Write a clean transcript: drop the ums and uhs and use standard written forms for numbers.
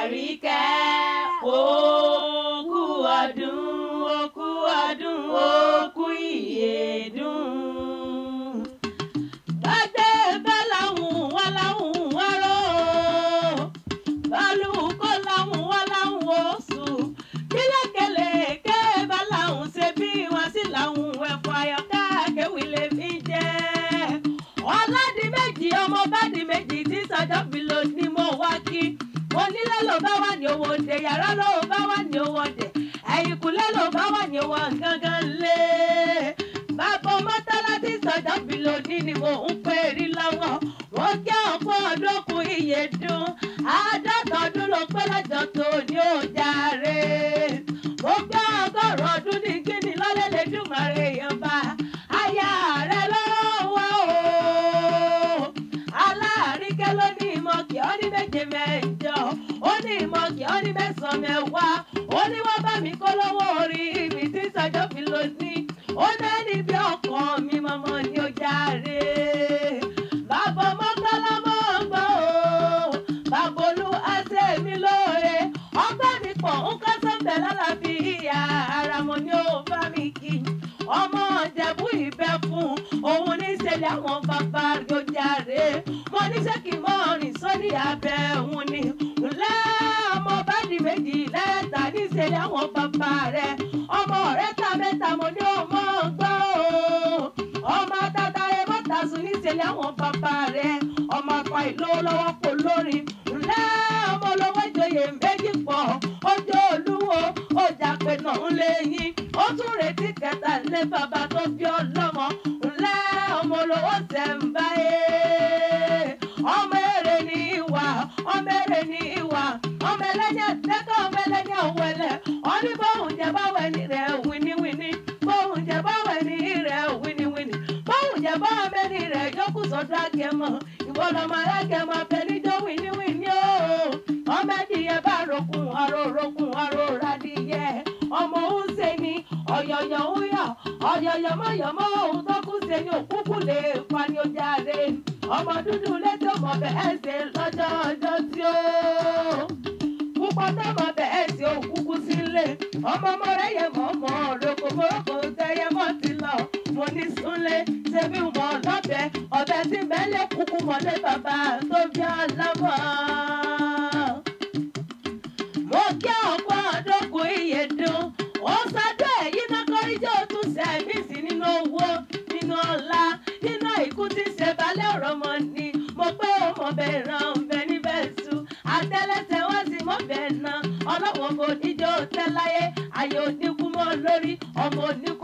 Àríkẹ́ òkú ọdún òkú ìyèdún. Gbàgbé bá láwùn wá láwùn wá ró, bálùkọ́ láwùn wá láwùn oṣù. Kílẹ̀kẹ̀lẹ̀ ké bá láwùn ṣe bí wọ́n sì láwùn ẹ̀fọ́ àyọ̀ká kéwì lè fi jẹ́. Ọládì méjì ọmọ bá di méjì tí sọjọ́ fi lò ní mo wá kí. Mo nílé ló bá wà ní owó òde, yàrá ló bá wà ní owó òde, ẹ̀yìnkùlé ló bá wà ní owó gángan lé. Bàbá Mọ́tálá tí sọjọ́ fi lò ní ni mo ń pè rí lọ́wọ́. Wọ́n jẹ́ ọ̀pọ̀ ọdún kù ìyèdún. Àádọ́ta ọdún ló pé lọ́jọ́ tó ní òjàre. Mo gbé ọgọ́rùn-ún ọdún ní kíni lọ́lẹ́lẹ́ dùnmọ̀rẹ́ yọba. Aya rẹ̀ lọ́wọ́ o. Àríkẹ́ ló ní ìmọ̀ kí ọ́ ní méje mẹ́jọ, ó ní ìmọ̀ kí ọ́ ní mẹ́sàn-án mẹ́wàá, ó ní wọ́n bá mi kó lọ́wọ́ orí mi tí sọjọ́ fi lò ní, ó lẹ́ni bí ọkàn mi mọ̀mọ́ ní ó jàre. Bàbá Mọ́tálá mọ́ gbọ́ o, bàbá Olúwa ṣe mí lóore, ọgbẹ́ mi pọ̀ ń kọ́ sọ́ńbẹ̀ lálàáfíà ara mo ní ó bá mi kí. Ọmọ Ìjẹ̀bú ìbẹ́ fún òun ní ìṣẹ̀lẹ̀ àwọn bàbá rẹ̀ ó jàre. Mo ní ṣé kí n mọ rìn sórí abẹ́ òun ni. Ǹlẹ́ ọmọ bá di méjì lẹ́ẹ̀ta ní ìṣẹ̀lẹ̀ àwọn bàbá rẹ̀. Ọmọ rẹ̀ ta mẹ́ta mo ní ọmọ gbọ́ o. Ọmọ tatare mọ́ta sùn ní ìṣẹ̀lẹ̀ àwọn bàbá rẹ̀. Ọmọ akọ ìlú lọ́wọ́ kò lórí. Ǹlẹ́ ọmọ olówó ìjòyè méjì pọ̀. Ojú olúwo ọjà pé náà ń lé yín. Ó tún retí kẹta lé bàbá tó bí ọlọ́mọ. Ǹlẹ́ ọmọ olówó ṣẹ̀ ń báyé. Ọmọ èrè ní ìwà, ọmọ èrè ní ìwà, ọmọ ẹlẹ́yẹ tẹ́kọ̀ ọmọ ẹlẹ́yẹ òwẹ̀lẹ̀. Ọní bóun jẹ báwẹ̀ ní rẹ̀ wíníwíní, bóun jẹ báwẹ̀ ní rẹ̀ wíníwíní, bóun jẹ báwẹ̀ mẹ́ni rẹ̀ jókòó sọ́dọ̀ àgẹ̀mọ̀. Ìwọ lọmọ alágẹ̀mọ̀ fẹ́níjọ́ wíníwíní o. Ọmọ ẹdìyẹ bá rokun aró radìyẹ. Ọmọ òun ṣe ni ọ̀yọ̀yọ̀ ń yọ̀, ọ̀yọ̀yọ̀ mọ̀yọ̀mọ̀ òun tó kú ṣe ni òkúkú lè pa ni ó jáde. Ọmọ dúdú létí ọmọ bẹ́ẹ̀ ṣe lọ́jọ́ ọjọ́ tí ó púpọ̀ tọ́mọ bẹ́ẹ̀ ṣe òkúkú sílé. Ọmọ rẹ̀ yẹ mọ́ roko mọ́rọ́kọ tẹ́yẹ mọ́ ti lọ. Mo ní súnlé ṣe bí wọn lọ́bẹ̀ ọbẹ̀ tí mẹ́lẹ̀ kúkú mọ́lé bàbá tó bí ọlọ́mọ. Mo kí ọ̀pọ̀ ọdún kù ìyèdún. Ó sọdọ̀ ẹ̀yìn náà kọ́ríjọ́ tún sẹ́mi sí nínú owó, nínú ọlá, nínú ìkú tí ṣe balẹ̀ ọ̀rọ̀ mọ́ ni. Mo pé ọmọ bẹ̀ ràn bẹ níbẹ̀ sùn. Àtẹ́lẹsẹ̀ wọ́n sì mọ́ bẹ̀ náà. Ọlọ́wọ́n kò níjọ́ tẹ́ láyé. Ayé òdìkú mọ́ lórí, ọmọ òdìkú